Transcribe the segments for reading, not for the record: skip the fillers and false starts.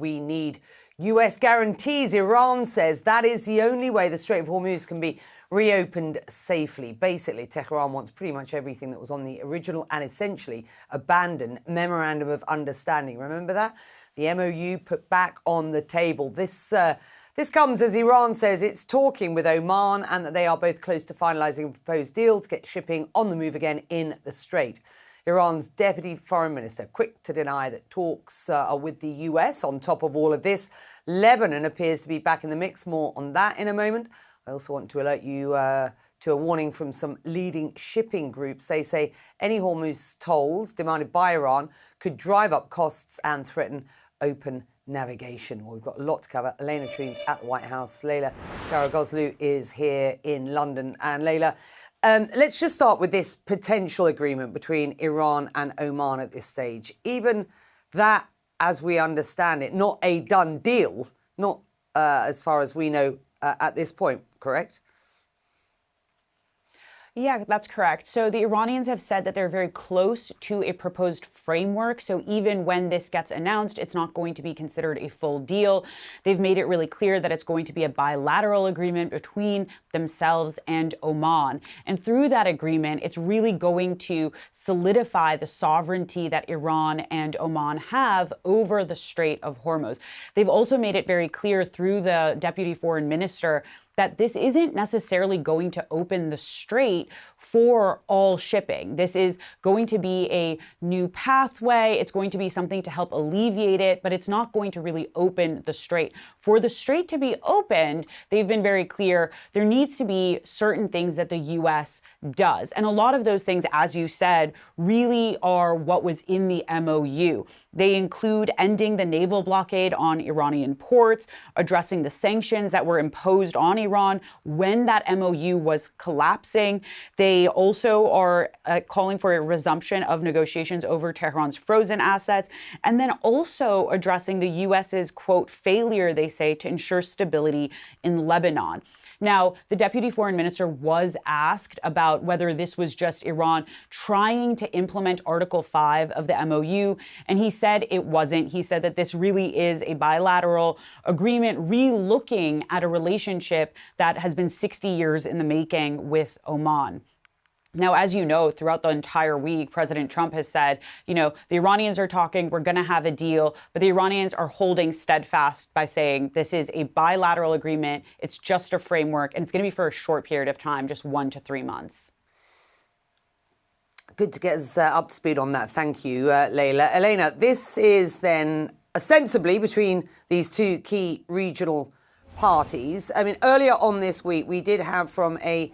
We need US guarantees. Iran says that is the only way the Strait of Hormuz can be reopened safely. Basically, Tehran wants pretty much everything that was on the original and essentially abandoned Memorandum of Understanding. Remember that? The MOU put back on the table. This comes as Iran says it's talking with Oman and that they are both close to finalising a proposed deal to get shipping on the move again in the Strait. Iran's deputy foreign minister, quick to deny that talks are with the US. On top of all of this, Lebanon appears to be back in the mix. More on that in a moment. I also want to alert you to a warning from some leading shipping groups. They say any Hormuz tolls demanded by Iran could drive up costs and threaten open navigation. Well, we've got a lot to cover. Elena Trines at the White House. Leila Karagozlu is here in London. And Leila, let's just start with this potential agreement between Iran and Oman at this stage. Even that, as we understand it, not a done deal, not as far as we know at this point, correct? Yeah, that's correct. So the Iranians have said that they're very close to a proposed framework. So even when this gets announced, it's not going to be considered a full deal. They've made it really clear that it's going to be a bilateral agreement between themselves and Oman. And through that agreement, it's really going to solidify the sovereignty that Iran and Oman have over the Strait of Hormuz. They've also made it very clear through the deputy foreign minister that this isn't necessarily going to open the strait for all shipping. This is going to be a new pathway. It's going to be something to help alleviate it, but it's not going to really open the strait. For the strait to be opened, they've been very clear, there needs to be certain things that the U.S. does. And a lot of those things, as you said, really are what was in the MOU. They include ending the naval blockade on Iranian ports, addressing the sanctions that were imposed on Iran when that MOU was collapsing. They also are calling for a resumption of negotiations over Tehran's frozen assets, and then also addressing the U.S.'s, quote, failure, they say, to ensure stability in Lebanon. Now, the deputy foreign minister was asked about whether this was just Iran trying to implement Article 5 of the MOU, and he said it wasn't. He said that this really is a bilateral agreement re-looking at a relationship that has been 60 years in the making with Oman. Now, as you know, throughout the entire week, President Trump has said, the Iranians are talking, we're going to have a deal, but the Iranians are holding steadfast by saying this is a bilateral agreement, it's just a framework, and it's going to be for a short period of time, just 1 to 3 months. Good to get us up to speed on that. Thank you, Leila. Elena, this is then ostensibly between these two key regional parties. I mean, earlier on this week, we did have from a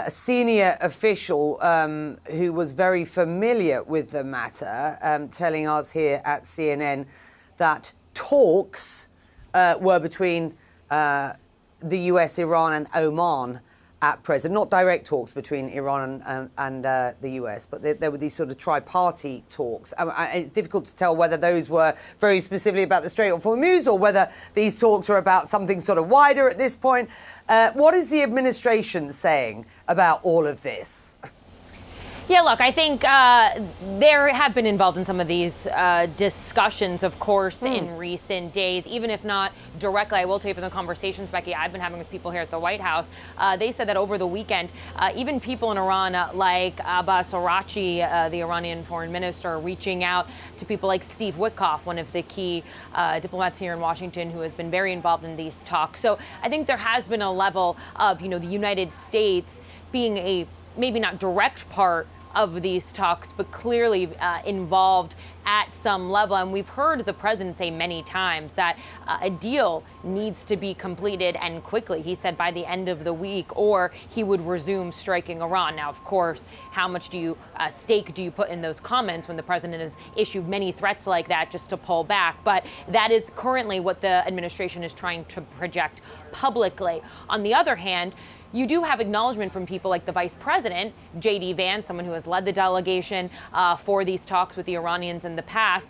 senior official who was very familiar with the matter, telling us here at CNN that talks were between the US, Iran and Oman at present. Not direct talks between Iran and the US, but there were these sort of tri-party talks. It's difficult to tell whether those were very specifically about the Strait of Hormuz or whether these talks are about something sort of wider at this point. What is the administration saying about all of this? Yeah, look, I think there have been involved in some of these discussions, of course, in recent days, even if not directly. I will tell you from the conversations, Becky, I've been having with people here at the White House. They said that over the weekend, even people in Iran like Abbas Araghchi, the Iranian foreign minister, reaching out to people like Steve Witkoff, one of the key diplomats here in Washington who has been very involved in these talks. So I think there has been a level of, the United States being a maybe not direct part of these talks, but clearly involved at some level. And we've heard the president say many times that a deal needs to be completed and quickly. He said by the end of the week, or he would resume striking Iran. Now, of course, how much stake do you put in those comments when the president has issued many threats like that just to pull back? But that is currently what the administration is trying to project publicly. On the other hand, you do have acknowledgement from people like the vice president, J.D. Vance, someone who has led the delegation for these talks with the Iranians in the past,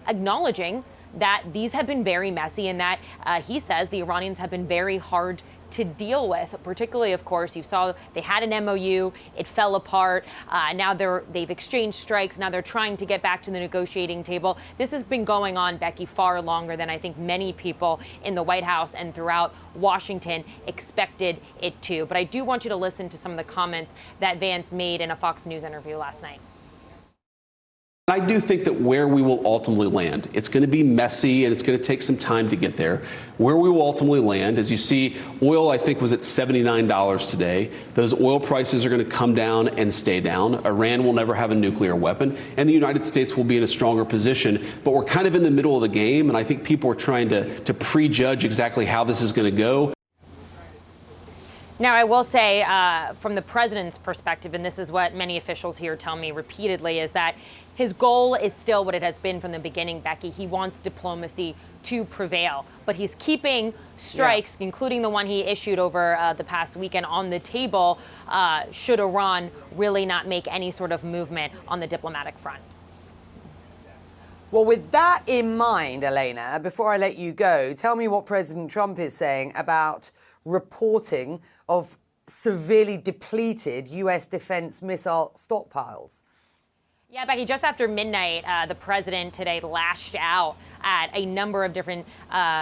acknowledging that these have been very messy and that he says the Iranians have been very hard to deal with. Particularly, of course, you saw they had an MOU, it fell apart. Now they've exchanged strikes. Now they're trying to get back to the negotiating table. This has been going on, Becky, far longer than I think many people in the White House and throughout Washington expected it to. But I do want you to listen to some of the comments that Vance made in a Fox News interview last night. I do think that where we will ultimately land, it's going to be messy and it's going to take some time to get there. Where we will ultimately land, as you see, oil, I think, was at $79 today. Those oil prices are going to come down and stay down. Iran will never have a nuclear weapon, and the United States will be in a stronger position. But we're kind of in the middle of the game, and I think people are trying to prejudge exactly how this is going to go. Now, I will say, from the president's perspective, and this is what many officials here tell me repeatedly, is that his goal is still what it has been from the beginning, Becky. He wants diplomacy to prevail, but he's keeping strikes, including the one he issued over the past weekend, on the table should Iran really not make any sort of movement on the diplomatic front. Well, with that in mind, Elena, before I let you go, tell me what President Trump is saying about reporting of severely depleted U.S. defense missile stockpiles. Yeah, Becky, just after midnight, the president today lashed out at a number of different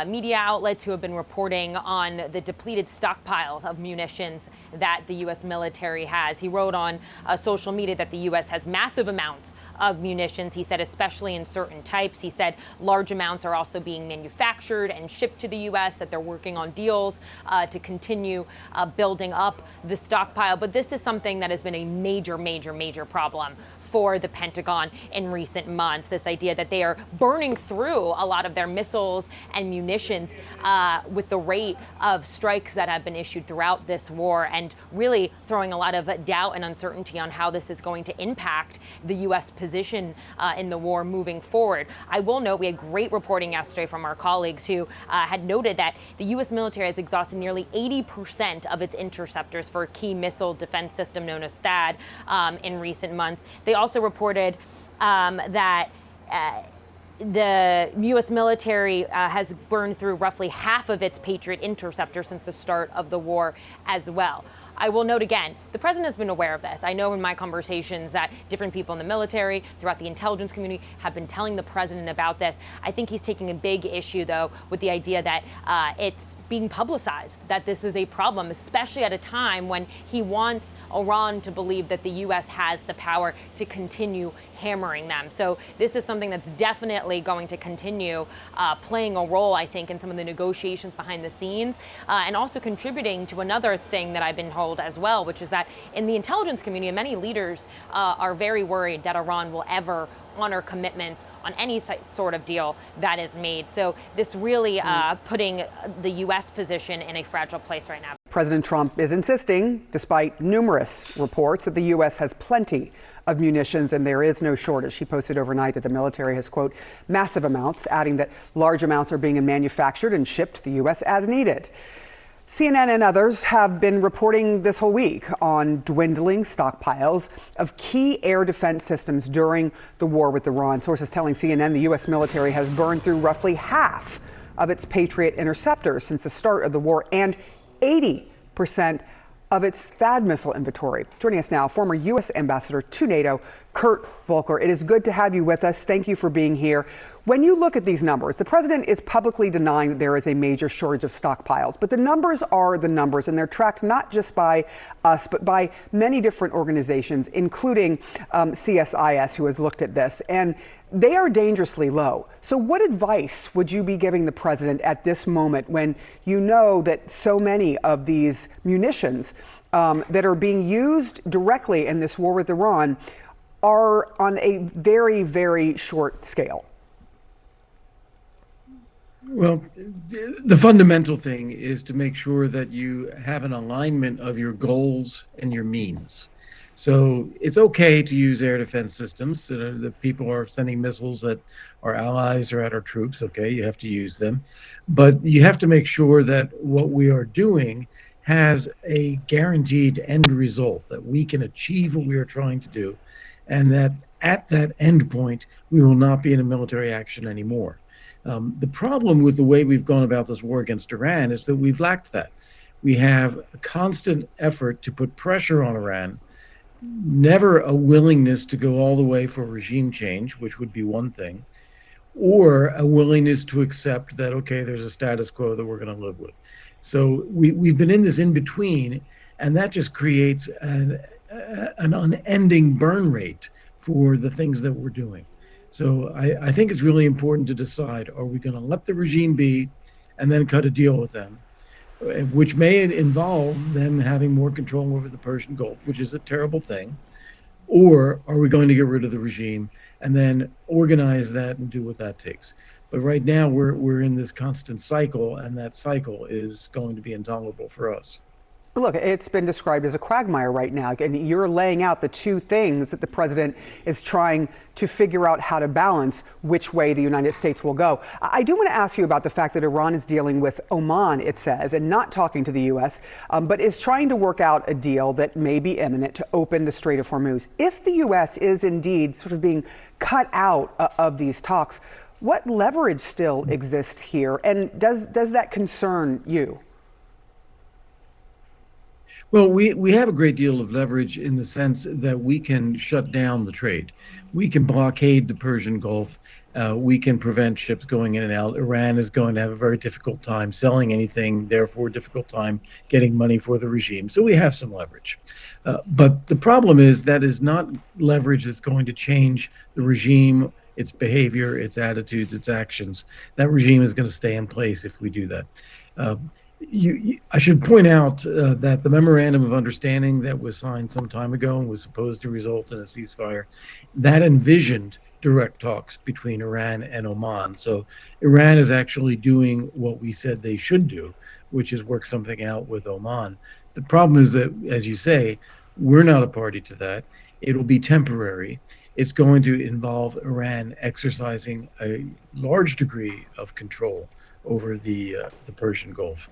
media outlets who have been reporting on the depleted stockpiles of munitions that the U.S. military has. He wrote on social media that the U.S. has massive amounts of munitions. He said, especially in certain types. He said large amounts are also being manufactured and shipped to the U.S., that they're working on deals to continue building up the stockpile. But this is something that has been a major, major, major problem for the Pentagon in recent months. This idea that they are burning through a lot of their missiles and munitions with the rate of strikes that have been issued throughout this war, and really throwing a lot of doubt and uncertainty on how this is going to impact the U.S. position in the war moving forward. I will note we had great reporting yesterday from our colleagues who had noted that the U.S. military has exhausted nearly 80% of its interceptors for a key missile defense system known as THAAD in recent months. They also reported that the U.S. military has burned through roughly half of its Patriot interceptors since the start of the war as well. I will note again, the president has been aware of this. I know in my conversations that different people in the military, throughout the intelligence community, have been telling the president about this. I think he's taking a big issue, though, with the idea that it's being publicized, that this is a problem, especially at a time when he wants Iran to believe that the U.S. has the power to continue hammering them. So this is something that's definitely going to continue playing a role, I think, in some of the negotiations behind the scenes, and also contributing to another thing that I've been told as well, which is that in the intelligence community, many leaders are very worried that Iran will ever honor commitments on any sort of deal that is made. So this really putting the U.S. position in a fragile place right now. President Trump is insisting, despite numerous reports, that the U.S. has plenty of munitions and there is no shortage. He posted overnight that the military has, quote, massive amounts, adding that large amounts are being manufactured and shipped to the U.S. as needed. CNN and others have been reporting this whole week on dwindling stockpiles of key air defense systems during the war with Iran. Sources telling CNN the U.S. military has burned through roughly half of its Patriot interceptors since the start of the war and 80% of its THAAD missile inventory. Joining us now, former U.S. ambassador to NATO, Kurt Volker. It is good to have you with us. Thank you for being here. When you look at these numbers, the president is publicly denying that there is a major shortage of stockpiles, but the numbers are the numbers, and they're tracked not just by us, but by many different organizations, including CSIS, who has looked at this, and they are dangerously low. So what advice would you be giving the president at this moment when you know that so many of these munitions that are being used directly in this war with Iran are on a very, very short scale? Well, the fundamental thing is to make sure that you have an alignment of your goals and your means. So it's okay to use air defense systems. The people are sending missiles at our allies or at our troops. Okay, you have to use them. But you have to make sure that what we are doing has a guaranteed end result, that we can achieve what we are trying to do, and that at that end point, we will not be in a military action anymore. The problem with the way we've gone about this war against Iran is that we've lacked that. We have a constant effort to put pressure on Iran, never a willingness to go all the way for regime change, which would be one thing, or a willingness to accept that, okay, there's a status quo that we're going to live with. So we've been in this in between, and that just creates an unending burn rate for the things that we're doing. So I think it's really important to decide, are we going to let the regime be and then cut a deal with them, which may involve them having more control over the Persian Gulf, which is a terrible thing, or are we going to get rid of the regime and then organize that and do what that takes? But right now we're in this constant cycle, and that cycle is going to be intolerable for us. Look, it's been described as a quagmire right now, and you're laying out the two things that the president is trying to figure out how to balance which way the United States will go. I do want to ask you about the fact that Iran is dealing with Oman, it says, and not talking to the U.S., but is trying to work out a deal that may be imminent to open the Strait of Hormuz. If the U.S. is indeed sort of being cut out of these talks, what leverage still exists here, and does that concern you? Well, we have a great deal of leverage in the sense that we can shut down the trade. We can blockade the Persian Gulf. We can prevent ships going in and out. Iran is going to have a very difficult time selling anything, therefore a difficult time getting money for the regime. So we have some leverage. But the problem is that is not leverage that's going to change the regime, its behavior, its attitudes, its actions. That regime is going to stay in place if we do that. I should point out that the memorandum of understanding that was signed some time ago and was supposed to result in a ceasefire, that envisioned direct talks between Iran and Oman. So Iran is actually doing what we said they should do, which is work something out with Oman. The problem is that, as you say, we're not a party to that. It'll be temporary. It's going to involve Iran exercising a large degree of control over the Persian Gulf.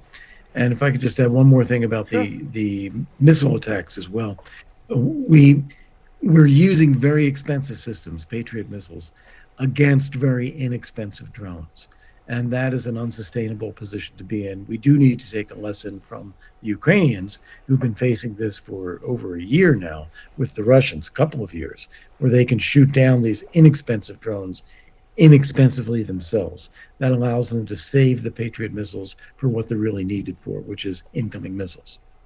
And if I could just add one more thing about the missile attacks as well. We're using very expensive systems, Patriot missiles, against very inexpensive drones. And that is an unsustainable position to be in. We do need to take a lesson from the Ukrainians, who've been facing this for over a year now with the Russians, a couple of years, where they can shoot down these inexpensive drones inexpensively themselves. That allows them to save the Patriot missiles for what they're really needed for, which is incoming missiles.